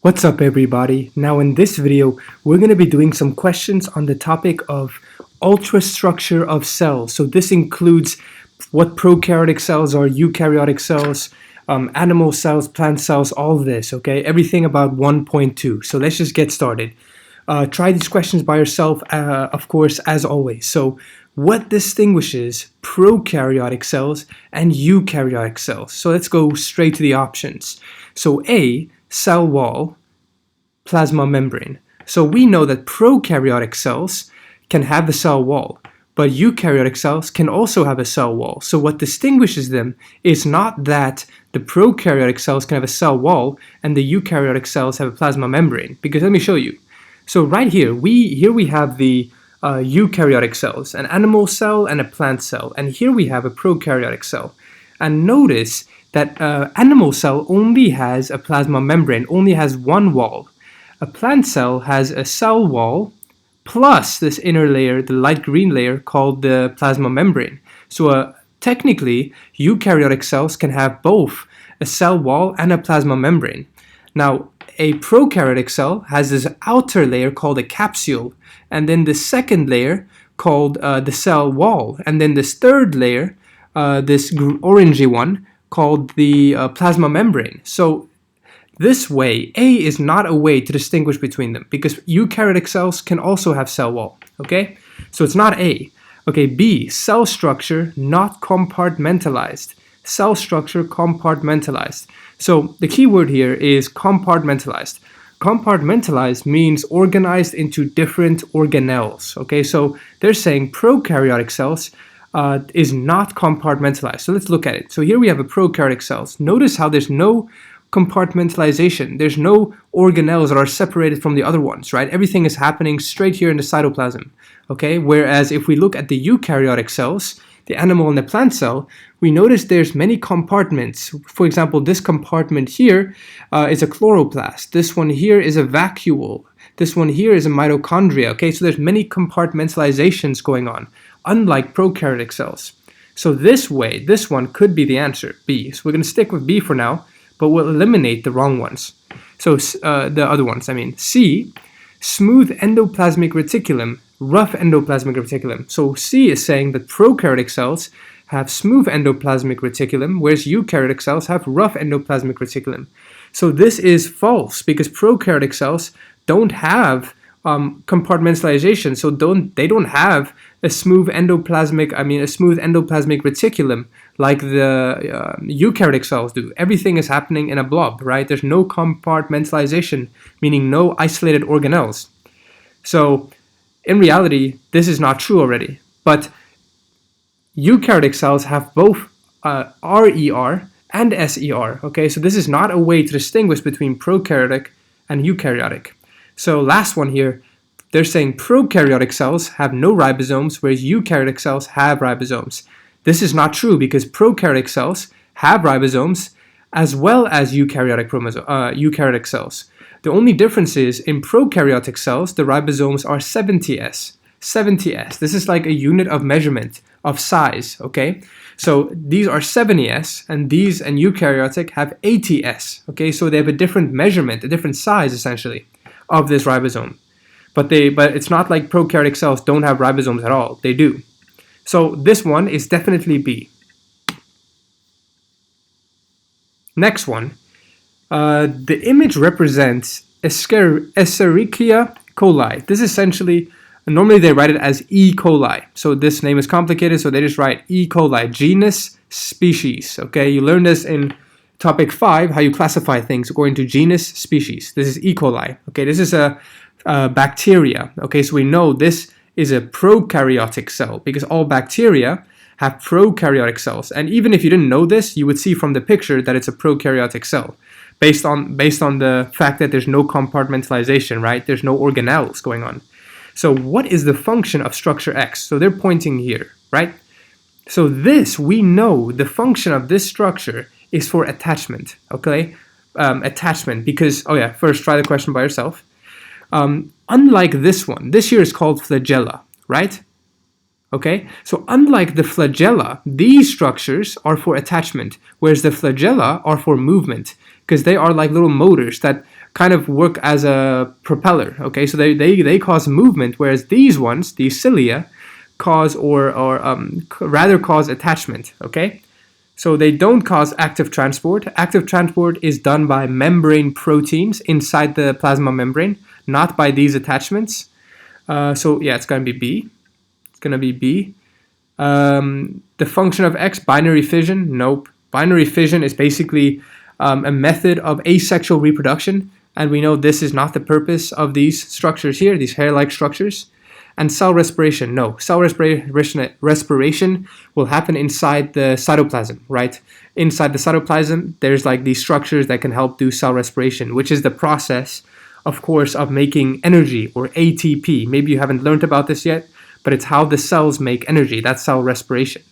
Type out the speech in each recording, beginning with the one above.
What's up everybody? Now in this video we're going to be doing some questions on the topic of ultrastructure of cells. So this includes what prokaryotic cells are, eukaryotic cells, animal cells, plant cells, all of this, okay? Everything about 1.2. So let's just get started. Try these questions by yourself, of course, as always. So what distinguishes prokaryotic cells and eukaryotic cells? So let's go straight to the options. So A, cell wall, plasma membrane. So we know that prokaryotic cells can have a cell wall, but eukaryotic cells can also have a cell wall. So what distinguishes them is not that the prokaryotic cells can have a cell wall and the eukaryotic cells have a plasma membrane, because let me show you. So right here, we have the eukaryotic cells, an animal cell and a plant cell, and here we have a prokaryotic cell. And notice that animal cell only has a plasma membrane, only has one wall. A plant cell has a cell wall plus this inner layer, the light green layer called the plasma membrane. So technically, eukaryotic cells can have both a cell wall and a plasma membrane. Now, a prokaryotic cell has this outer layer called a capsule, and then the second layer called the cell wall, and then this third layer, this orangey one, called the plasma membrane. So this way, A is not a way to distinguish between them, because eukaryotic cells can also have cell wall, okay? So it's not A. Okay, B, cell structure not compartmentalized. Cell structure compartmentalized. So the key word here is compartmentalized. Compartmentalized means organized into different organelles, okay? So they're saying prokaryotic cells is not compartmentalized. So let's look at it. So here we have a prokaryotic cells. Notice how there's no compartmentalization. There's no organelles that are separated from the other ones, right? Everything is happening straight here in the cytoplasm, okay? Whereas if we look at the eukaryotic cells, the animal and the plant cell, we notice there's many compartments. For example, this compartment here is a chloroplast. This one here is a vacuole. This one here is a mitochondria, okay? So there's many compartmentalizations going on, unlike prokaryotic cells. So this way, this one could be the answer, B. So we're going to stick with B for now, but we'll eliminate the wrong ones. So the other ones, C, smooth endoplasmic reticulum, rough endoplasmic reticulum. So C is saying that prokaryotic cells have smooth endoplasmic reticulum, whereas eukaryotic cells have rough endoplasmic reticulum. So this is false, because prokaryotic cells don't have compartmentalization, so they don't have a smooth endoplasmic reticulum like the eukaryotic cells do. Everything is happening in a blob, right? There's no compartmentalization, meaning no isolated organelles. So in reality, this is not true already, but eukaryotic cells have both RER and SER, okay? So this is not a way to distinguish between prokaryotic and eukaryotic. So last one here, they're saying prokaryotic cells have no ribosomes, whereas eukaryotic cells have ribosomes. This is not true, because prokaryotic cells have ribosomes as well as eukaryotic cells. The only difference is in prokaryotic cells, the ribosomes are 70S. 70S. This is like a unit of measurement of size, okay? So these are 70S, and these and eukaryotic have 80S, okay? So they have a different measurement, a different size essentially of this ribosome. But it's not like prokaryotic cells don't have ribosomes at all. They do. So this one is definitely B. Next one. The image represents Escherichia coli. This is essentially, normally they write it as E. coli. So this name is complicated, so they just write E. coli, genus, species. Okay, you learned this in topic 5, how you classify things according to genus, species. This is E. coli. Okay, this is a bacteria. Okay, so we know this is a prokaryotic cell, because all bacteria have prokaryotic cells. And even if you didn't know this, you would see from the picture that it's a prokaryotic cell, based on the fact that there's no compartmentalization, right? There's no organelles going on. So what is the function of structure X? So they're pointing here, right? So this, we know the function of this structure is for attachment, okay? Attachment, because, oh yeah, first try the question by yourself. Unlike this one, this here is called flagella, right? Okay, so unlike the flagella, these structures are for attachment, whereas the flagella are for movement. because they are like little motors that kind of work as a propeller. Okay, so they cause movement, whereas these ones, these cilia, cause rather cause attachment. Okay, so they don't cause active transport. Active transport is done by membrane proteins inside the plasma membrane, not by these attachments. So yeah, it's going to be B. It's going to be B. The function of X, binary fission, nope. Binary fission is basically a method of asexual reproduction, and we know this is not the purpose of these structures here, these hair-like structures. And cell respiration, no. Cell respiration will happen inside the cytoplasm, right? Inside the cytoplasm, there's like these structures that can help do cell respiration, which is the process, of course, of making energy, or ATP. Maybe you haven't learned about this yet, but it's how the cells make energy. That's cell respiration.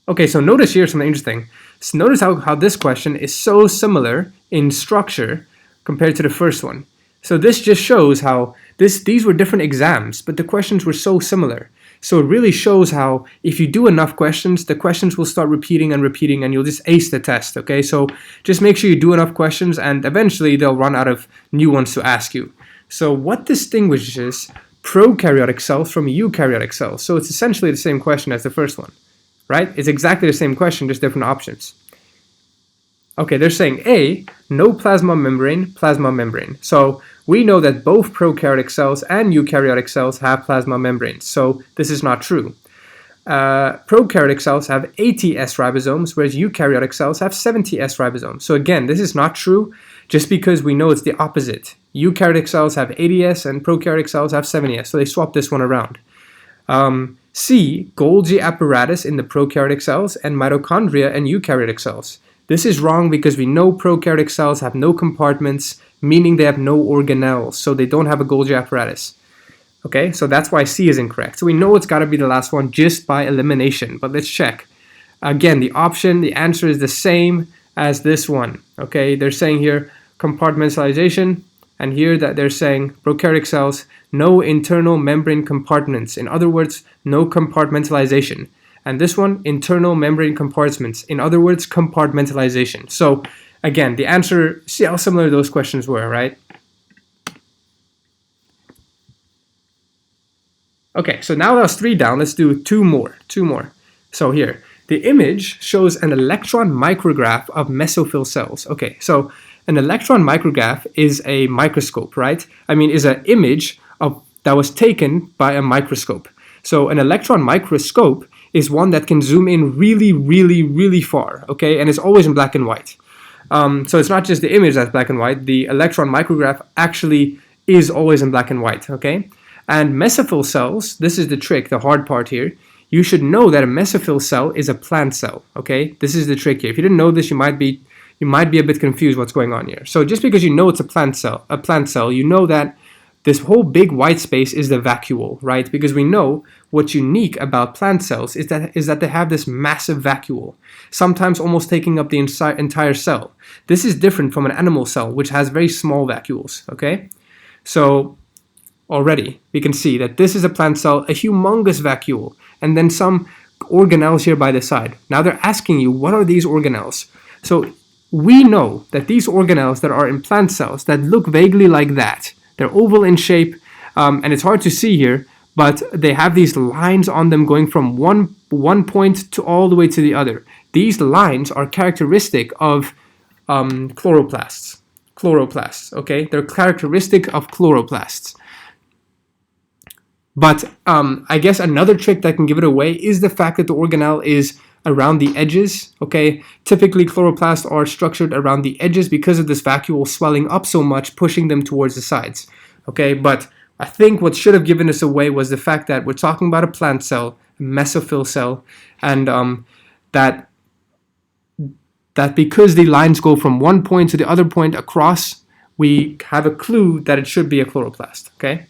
Okay, so notice here something interesting. So notice how this question is so similar in structure compared to the first one. So this just shows how these were different exams, but the questions were so similar. So it really shows how if you do enough questions, the questions will start repeating and repeating, and you'll just ace the test, okay? So just make sure you do enough questions, and eventually they'll run out of new ones to ask you. So what distinguishes prokaryotic cells from eukaryotic cells? So it's essentially the same question as the first one, right? It's exactly the same question, just different options. Okay, they're saying A, no plasma membrane, plasma membrane. So we know that both prokaryotic cells and eukaryotic cells have plasma membranes. So this is not true. Prokaryotic cells have 80 S ribosomes, whereas eukaryotic cells have 70 S ribosomes. So again, this is not true just because we know it's the opposite. Eukaryotic cells have 80 S and prokaryotic cells have 70 S. So they swap this one around. C, Golgi apparatus in the prokaryotic cells and mitochondria in eukaryotic cells. This is wrong because we know prokaryotic cells have no compartments, meaning they have no organelles, so they don't have a Golgi apparatus. Okay, so that's why C is incorrect. So we know it's got to be the last one just by elimination, but let's check. Again, the answer is the same as this one. Okay, they're saying here compartmentalization, and here that they're saying prokaryotic cells, no internal membrane compartments. In other words, no compartmentalization. And this one, internal membrane compartments. In other words, compartmentalization. So again, the answer, see how similar those questions were, right? Okay, so now that was 3 down, let's do two more. So here, the image shows an electron micrograph of mesophyll cells. Okay, so an electron micrograph is a microscope, right? I mean, is an image that was taken by a microscope. So an electron microscope is one that can zoom in really, really, really far, okay? And it's always in black and white. So it's not just the image that's black and white. The electron micrograph actually is always in black and white, okay? And mesophyll cells, this is the trick, the hard part here. You should know that a mesophyll cell is a plant cell, okay? This is the trick here. If you didn't know this, you might be a bit confused what's going on here. So just because you know it's a plant cell, you know that this whole big white space is the vacuole, right? Because we know what's unique about plant cells is that they have this massive vacuole, sometimes almost taking up the entire cell. This is different from an animal cell, which has very small vacuoles, okay? So already we can see that this is a plant cell, a humongous vacuole, and then some organelles here by the side. Now they're asking you, what are these organelles? So we know that these organelles that are in plant cells that look vaguely like that, they're oval in shape, and it's hard to see here, but they have these lines on them going from one point to all the way to the other. These lines are characteristic of chloroplasts. Okay? They're characteristic of chloroplasts. But I guess another trick that can give it away is the fact that the organelle is around the edges, okay? Typically, chloroplasts are structured around the edges because of this vacuole swelling up so much, pushing them towards the sides, okay? But I think what should have given us away was the fact that we're talking about a plant cell, a mesophyll cell, and that because the lines go from one point to the other point across, we have a clue that it should be a chloroplast, okay?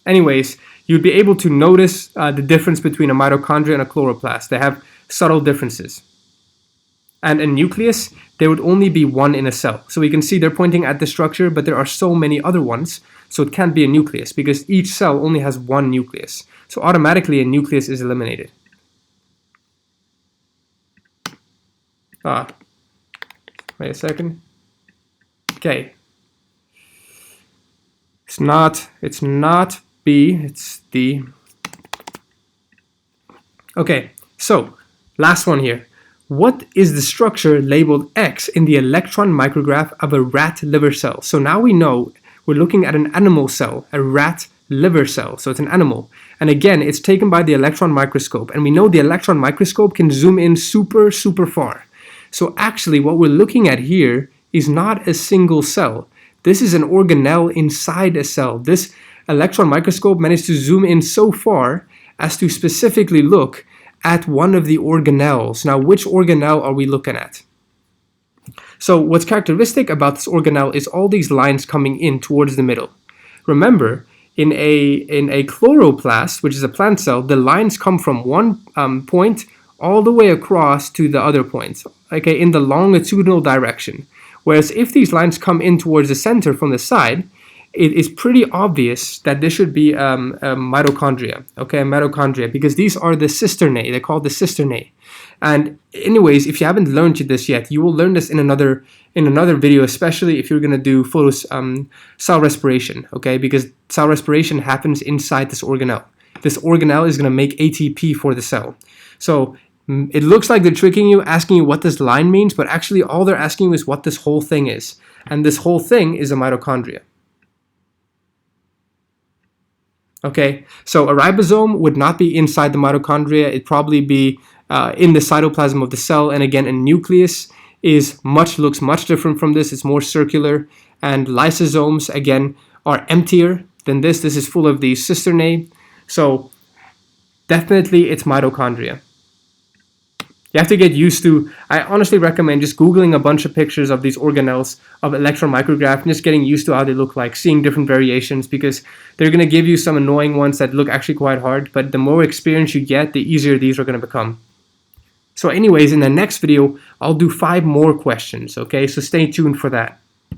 Anyways, you'd be able to notice the difference between a mitochondria and a chloroplast. They have subtle differences. And a nucleus, there would only be one in a cell. So we can see they're pointing at the structure, but there are so many other ones, so it can't be a nucleus because each cell only has one nucleus. So automatically a nucleus is eliminated. Wait a second. Okay. It's not B, it's D. Okay, so last one here. What is the structure labeled X in the electron micrograph of a rat liver cell? So now we know we're looking at an animal cell, a rat liver cell, so it's an animal. And again, it's taken by the electron microscope, and we know the electron microscope can zoom in super far. So actually what we're looking at here is not a single cell. This is an organelle inside a cell. This electron microscope managed to zoom in so far as to specifically look at one of the organelles. Now, which organelle are we looking at? So what's characteristic about this organelle is all these lines coming in towards the middle. Remember, in a chloroplast, which is a plant cell, the lines come from one point all the way across to the other points, okay, in the longitudinal direction. Whereas if these lines come in towards the center from the side, it is pretty obvious that this should be a mitochondria, okay, a mitochondria, because these are the cisternae. They're called the cisternae. And anyways, if you haven't learned this yet, you will learn this in another video, especially if you're going to do cell respiration, okay, because cell respiration happens inside this organelle. This organelle is going to make ATP for the cell. So it looks like they're tricking you, asking you what this line means, but actually all they're asking you is what this whole thing is. And this whole thing is a mitochondria. Okay, so a ribosome would not be inside the mitochondria. It'd probably be in the cytoplasm of the cell. And again, a nucleus looks much different from this. It's more circular. And lysosomes, again, are emptier than this. This is full of these cisternae. So definitely it's mitochondria. You have to get used to, I honestly recommend just Googling a bunch of pictures of these organelles of electron micrograph and just getting used to how they look like, seeing different variations, because they're going to give you some annoying ones that look actually quite hard, but the more experience you get, the easier these are going to become. So anyways, in the next video, I'll do 5 more questions, okay? So stay tuned for that.